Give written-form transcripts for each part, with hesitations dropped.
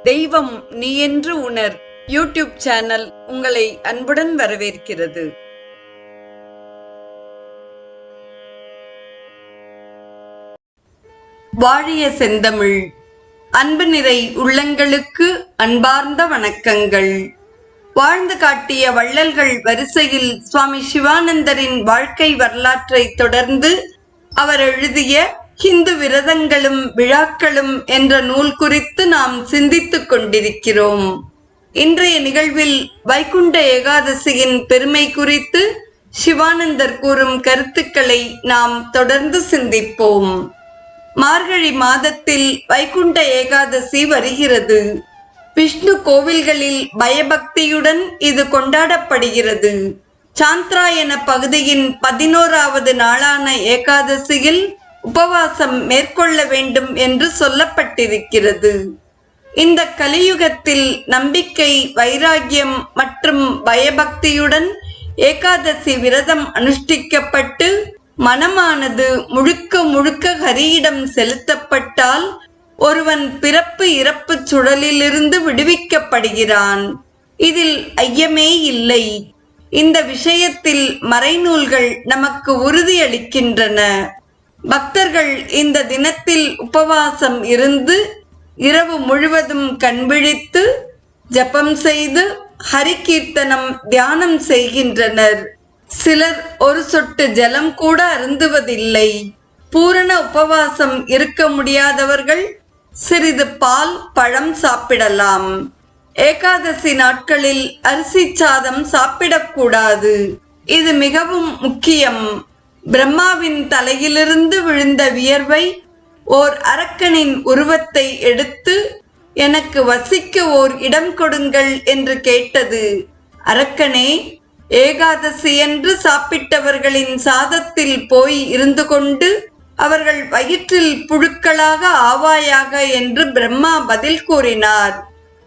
தெய்வம் நீ என்று உணர் யூடியூப் சேனல் உங்களை அன்புடன் வரவேற்கிறது. வாழிய செந்தமிழ். அன்பு நிறை உள்ளங்களுக்கு அன்பார்ந்த வணக்கங்கள். வாழ்ந்து காட்டிய வள்ளல்கள் வரிசையில் சுவாமி சிவானந்தரின் வாழ்க்கை வரலாற்றை தொடர்ந்து அவர் எழுதிய ஹிந்து விரதங்களும் விழாக்களும் என்ற நூல் குறித்து நாம் சிந்தித்துக் கொண்டிருக்கிறோம். இன்றைய நிகழ்வில் வைகுண்ட ஏகாதசியின் பெருமை குறித்து சிவானந்தர் கூறும் கருத்துக்களை நாம் தொடர்ந்து சிந்திப்போம். மார்கழி மாதத்தில் வைகுண்ட ஏகாதசி வருகிறது. விஷ்ணு கோவில்களில் பயபக்தியுடன் இது கொண்டாடப்படுகிறது. சாந்திராயன பகுதியின் 11வது நாளான ஏகாதசியில் உபவாசம் மேற்கொள்ள வேண்டும் என்று சொல்லப்பட்டிருக்கிறது. இந்த கலியுகத்தில் நம்பிக்கை, வைராகியம் மற்றும் பயபக்தியுடன் ஏகாதசி விரதம் அனுஷ்டிக்கப்பட்டு மனமானது முழுக்க முழுக்க ஹரியிடம் செலுத்தப்பட்டால் ஒருவன் பிறப்பு இறப்பு சுழலிலிருந்து விடுவிக்கப்படுகிறான். இதில் ஐயமே இல்லை. இந்த விஷயத்தில் மறைநூல்கள் நமக்கு உறுதியளிக்கின்றன. பக்தர்கள் இந்த தினத்தில் உபவாசம் இருந்து இரவு முழுவதும் கண்விழித்து ஜபம் செய்து ஹரிகீர்த்தனம் தியானம் செய்கின்றனர். சிலர் ஒரு சொட்டு ஜலம் கூட அருந்துவதில்லை. பூரண உபவாசம் இருக்க முடியாதவர்கள் சிறிது பால், பழம் சாப்பிடலாம். ஏகாதசி நாட்களில் அரிசி சாதம் சாப்பிடக்கூடாது. இது மிகவும் முக்கியம். பிரம்மாவின் தலையிலிருந்து விழுந்த வியர்வை ஓர் அரக்கனின் உருவத்தை எடுத்து எனக்கு வசிக்க ஓர் இடம் கொடுங்கள் என்று கேட்டது. அரக்கனே, ஏகாதசி என்று சாப்பிட்டவர்களின் சாதத்தில் போய் இருந்து கொண்டு அவர்கள் வயிற்றில் புழுக்களாக ஆவாயாக என்று பிரம்மா பதில் கூறினார்.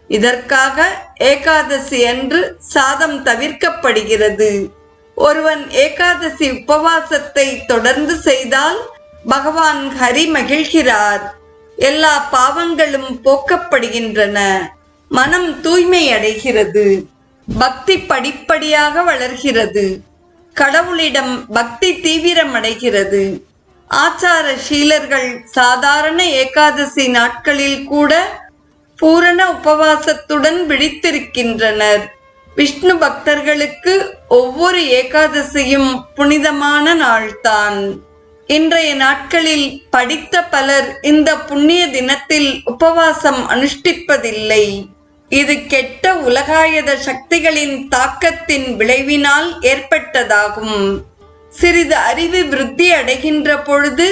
இதற்காக ஏகாதசி அன்று சாதம் தவிர்க்கப்படுகிறது. ஒருவன் ஏகாதசி உபவாசத்தை தொடர்ந்து செய்தால் பகவான் ஹரி மகிழ்கிறார். எல்லா பாவங்களும் போக்கப்படுகின்றன. மனம் தூய்மை அடைகிறது. பக்தி படிப்படியாக வளர்கிறது. கடவுளிடம் பக்தி தீவிரமடைகிறது. ஆச்சார சீலர்கள் சாதாரண ஏகாதசி நாட்களில் கூட பூரண உபவாசத்துடன் விழித்திருக்கின்றனர். விஷ்ணு பக்தர்களுக்கு ஒவ்வொரு ஏகாதசியும் புனிதமான நாள்தான். இன்றைய நாட்களில் படித்த பலர் இந்த புண்ணிய தினத்தில் உபவாசம் அனுஷ்டிப்பதில்லை. இது கெட்ட உலகாயத சக்திகளின் தாக்கத்தின் விளைவினால் ஏற்பட்டதாகும். சிறிது அறிவு விருத்தி அடைகின்ற பொழுது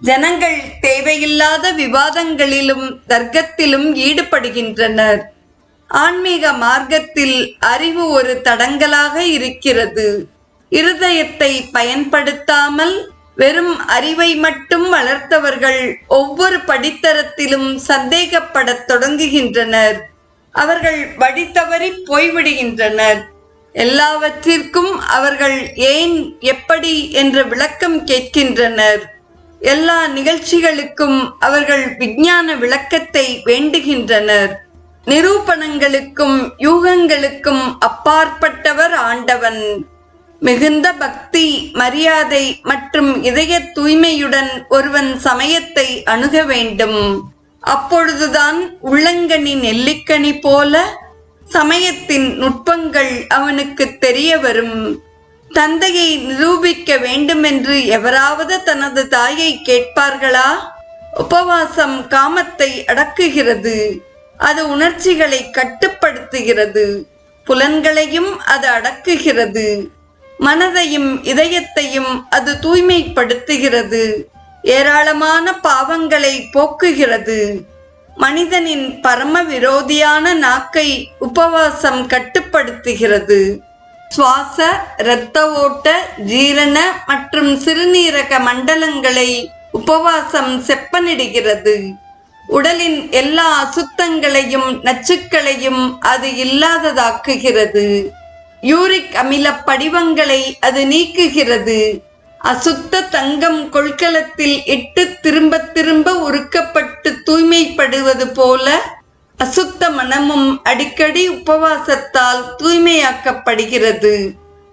ஜனங்கள் தேவையில்லாத விவாதங்களிலும் தர்க்கத்திலும் ஈடுபடுகின்றனர். ஆன்மீக மார்க்கத்தில் அறிவு ஒரு தடங்கலாக இருக்கிறது. இருதயத்தை பயன்படுத்தாமல் வெறும் அறிவை மட்டும் வளர்த்தவர்கள் ஒவ்வொரு படித்தரத்திலும் சந்தேகப்படத் தொடங்குகின்றனர். அவர்கள் வழி தவறி போய்விடுகின்றனர். எல்லாவற்றிற்கும் அவர்கள் ஏன், எப்படி என்ற விளக்கம் கேட்கின்றனர். எல்லா நிகழ்ச்சிகளுக்கும் அவர்கள் விஞ்ஞான விளக்கத்தை வேண்டுகின்றனர். நிரூபணங்களுக்கும் யூகங்களுக்கும் அப்பாற்பட்டவர் ஆண்டவன். மிகுந்த பக்தி, மரியாதை மற்றும் இதய தூய்மையுடன் ஒருவன் சமயத்தை அணுக வேண்டும். அப்பொழுதுதான் உள்ளங்கனி நெல்லிக்கனி போல சமயத்தின் நுட்பங்கள் அவனுக்கு தெரிய வரும். தந்தையை நிரூபிக்க வேண்டுமென்று எவராவது தனது தாயை கேட்பார்களா? உபவாசம் காமத்தை அடக்குகிறது. அது உணர்ச்சிகளை கட்டுப்படுத்துகிறது. புலன்களையும் அது அடக்குகிறது. மனதையும் இதயத்தையும் அது தூய்மைப்படுத்துகிறது. ஏராளமான பாவங்களை போக்குகிறது. மனிதனின் பரம விரோதியான நாக்கை உபவாசம் கட்டுப்படுத்துகிறது. சுவாச, இரத்த ஓட்ட, ஜீரண மற்றும் சிறுநீரக மண்டலங்களை உபவாசம் செப்பனிடுகிறது. உடலின் எல்லா அசுத்தங்களையும் நச்சுக்களையும் அது இல்லாததாக்குகிறது. யூரிக் அமில படிவங்களை அது நீக்குகிறது. அசுத்த தங்கம் கொள்கலத்தில் இட்டு திரும்ப திரும்ப உருக்கப்பட்டு தூய்மைப்படுவது போல அசுத்த மனமும் அடிக்கடி உபவாசத்தால் தூய்மையாக்கப்படுகிறது.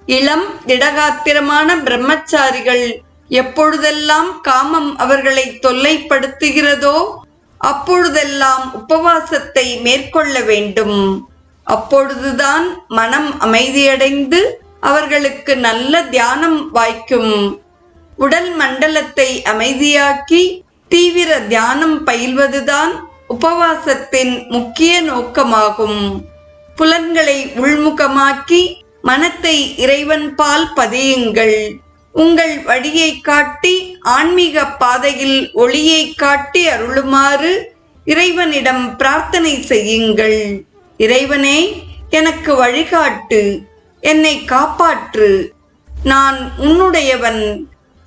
இளம் திடகாத்திரமான பிரம்மச்சாரிகள் எப்பொழுதெல்லாம் காமம் அவர்களை தொல்லைப்படுத்துகிறதோ அப்பொழுதெல்லாம் உபவாசத்தை மேற்கொள்ள வேண்டும். அப்பொழுதுதான் மனம் அமைதியடைந்து அவர்களுக்கு நல்ல தியானம் வாய்க்கும். உடல் மண்டலத்தை அமைதியாக்கி தீவிர தியானம் பயில்வதுதான் உபவாசத்தின் முக்கிய நோக்கமாகும். புலன்களை உள்முகமாக்கி மனத்தை இறைவன் பால் பதியுங்கள். உங்கள் வழியை காட்டி ஆன்மீக பாதையில் ஒளியை காட்டி அருளுமாறு இறைவனிடம் பிரார்த்தனை செய்யுங்கள். இறைவனே, எனக்கு வழிகாட்டு, என்னை காப்பாற்று, நான் உன்னுடையவன்,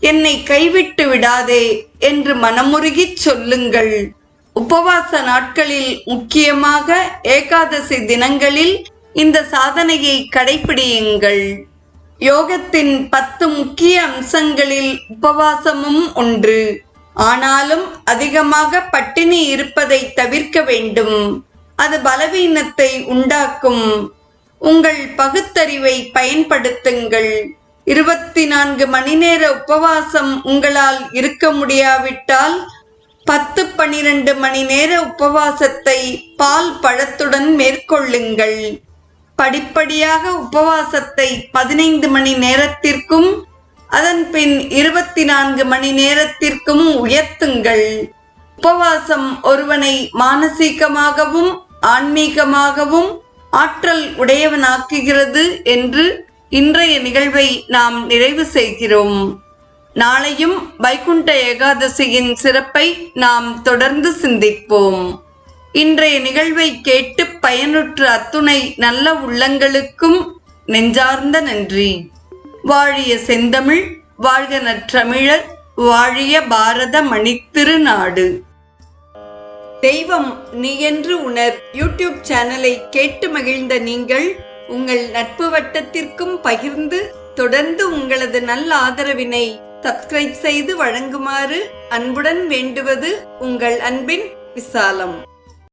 என்னை கைவிட்டு விடாதே என்று மனமுருகிச் சொல்லுங்கள். உபவாச நாட்களில், முக்கியமாக ஏகாதசி தினங்களில் இந்த சாதனையை கடைபிடியுங்கள். யோகத்தின் 10 முக்கிய அம்சங்களில் உபவாசமும் ஒன்று. ஆனாலும் அதிகமாக பட்டினி இருப்பதை தவிர்க்க வேண்டும். அது பலவீனத்தை உண்டாக்கும். உங்கள் பகுத்தறிவை பயன்படுத்துங்கள். 24 மணி நேர உபவாசம் உங்களால் இருக்க முடியாவிட்டால் 10-12 மணி நேர உபவாசத்தை பால் பழத்துடன் மேற்கொள்ளுங்கள். படிப்படியாக உபவாசத்தை 15 மணி நேரத்திற்கும் அதன் பின் 24 மணி நேரத்திற்கும் உயர்த்துங்கள். உபவாசம் ஒருவனை மானசீகமாகவும் ஆன்மீகமாகவும் ஆற்றல் உடையவனாக்குகிறது என்று இன்றைய நிகழ்வை நாம் நிறைவு செய்கிறோம். நாளையும் வைகுண்ட ஏகாதசியின் சிறப்பை நாம் தொடர்ந்து சிந்திப்போம். இன்றைய நிகழ்வை கேட்டு பயனுற்ற அத்துணை நல்ல உள்ளங்களுக்கும் நெஞ்சார்ந்த நன்றி. வாழிய செந்தமிழ், வாழ்க நற்றமிழர், வாழிய பாரத மணித்திருநாடு. தெய்வம் நீ என்று உணர் யூடியூப் சேனலை கேட்டு மகிழ்ந்த நீங்கள் உங்கள் நட்பு வட்டத்திற்கும் பகிர்ந்து தொடர்ந்து உங்களது நல்ல ஆதரவினை சப்ஸ்கிரைப் செய்து வழங்குமாறு அன்புடன் வேண்டுவது உங்கள் அன்பின் விசாலம்.